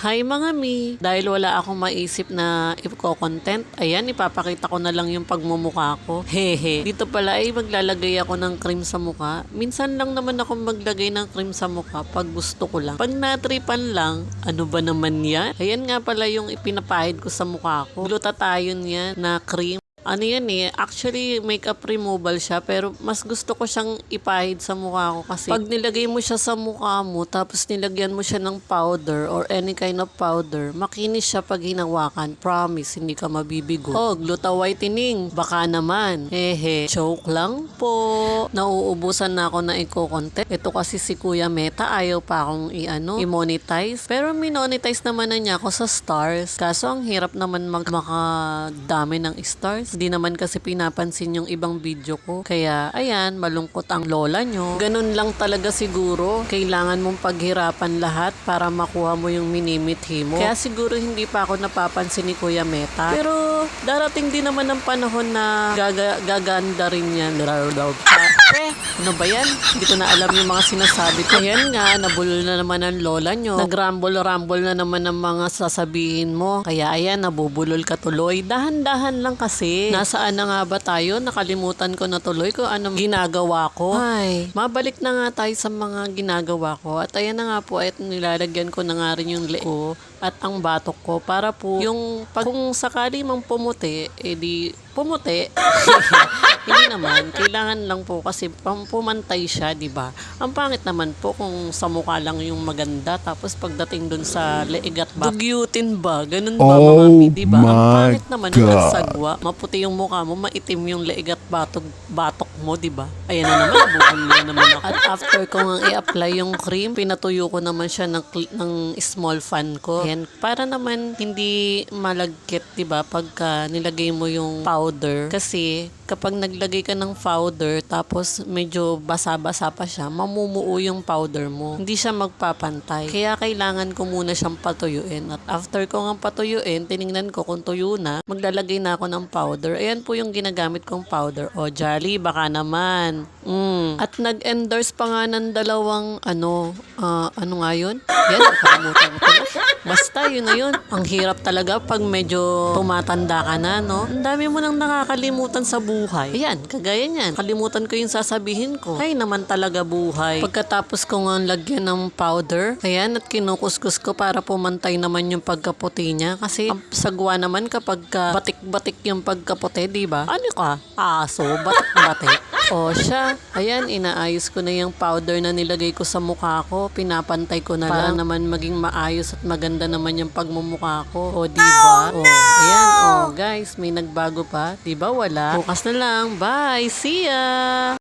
Hi mga mi! Dahil wala akong maisip na i-content, ayan, ipapakita ko na lang yung pagmumukha ko. Hehe. Dito pala ay maglalagay ako ng cream sa mukha. Minsan lang naman ako maglagay ng cream sa mukha pag gusto ko lang. Pag natripan lang, ano ba naman yan? Ayan nga pala yung ipinapahid ko sa mukha ko. Glutathione yan na cream. Ano yan actually makeup removal siya pero mas gusto ko siyang ipahid sa mukha ko kasi pag nilagay mo siya sa mukha mo tapos nilagyan mo siya ng powder or any kind of powder, makinis siya pag hinawakan. Promise, hindi ka mabibigo. Oh, gluta whitening. Baka naman. Hehe. Joke lang po. Nauubusan na ako na i-content. Ito kasi si Kuya Meta, ayaw pa akong i-monetize. Pero minonetize naman na niya ako sa stars. Kaso ang hirap naman makadami ng stars. Hindi naman kasi pinapansin yung ibang video ko. Kaya, ayan, malungkot ang lola nyo. Ganun lang talaga siguro. Kailangan mong paghirapan lahat para makuha mo yung minimithi mo. Kaya siguro hindi pa ako napapansin ni Kuya Meta. Pero, darating din naman ang panahon na gaganda rin yan. Ano ba yan? Hindi ko na alam yung mga sinasabi ko. Ayan nga, nabulol na naman ang lola nyo. Nagrumble-rumble na naman ang mga sasabihin mo. Kaya ayan, nabubulol ka tuloy. Dahan-dahan lang kasi. Nasaan na nga ba tayo? Nakalimutan ko na tuloy kung anong ginagawa ko. Ay, mabalik na nga tayo sa mga ginagawa ko. At ayan na nga po, at nilalagyan ko na nga rin yung leeg ko at ang batok ko para po yung kung sakali mang pumuti, edi pumuti. Hindi naman, kailangan lang po kasi pumantay siya, di ba? Ang pangit naman po kung sa mukha lang yung maganda tapos pagdating dun sa leeg at batok, dugyutin ba? Ganun ba mga mi, di ba? Ang pangit naman ng sagwa, maputi yung mukha mo, maitim yung leeg at batok mo, di ba? Ayan na naman, bubulol naman ako. At after ko nga i-apply yung cream, pinatuyo ko naman siya ng small fan ko. Ayan, para naman hindi malagkit, di ba? Pagka nilagay mo yung powder, kasi kapag naglagay ka ng powder tapos medyo basa-basa pa siya, mamumuo yung powder mo. Hindi siya magpapantay. Kaya kailangan ko muna siyang patuyuin. At after ko nga patuyuin, tiningnan ko kung tuyo na, maglalagay na ako ng powder. Ayan po yung ginagamit kong powder. O, Jolly, baka naman. At nag-endorse pa nga ng dalawang ano nga yun? Yan, nakalimutan ko pala. Basta yun na yun. Ang hirap talaga pag medyo tumatanda ka na, no? Ang dami mo nang nakakalimutan sa buhay. Ayan, kagaya niyan. Kalimutan ko yung sasabihin ko. Ay naman talaga buhay. Pagkatapos ko nga lagyan ng powder, ayan, at kinukuskus ko para pumantay naman yung pagkaputi niya. Kasi ang sagwa naman kapag batik-batik yung pagkaputi, di ba? Ano ka? Aso, batik-batik. O siya, ayan, inaayos ko na yung powder na nilagay ko sa mukha ko. Pinapantay ko na para naman maging maayos at maganda naman yung pagmumukha ko. O, diba? O, ayan, o, guys, may nagbago pa. Diba? Wala. Bukas na lang. Bye! See ya!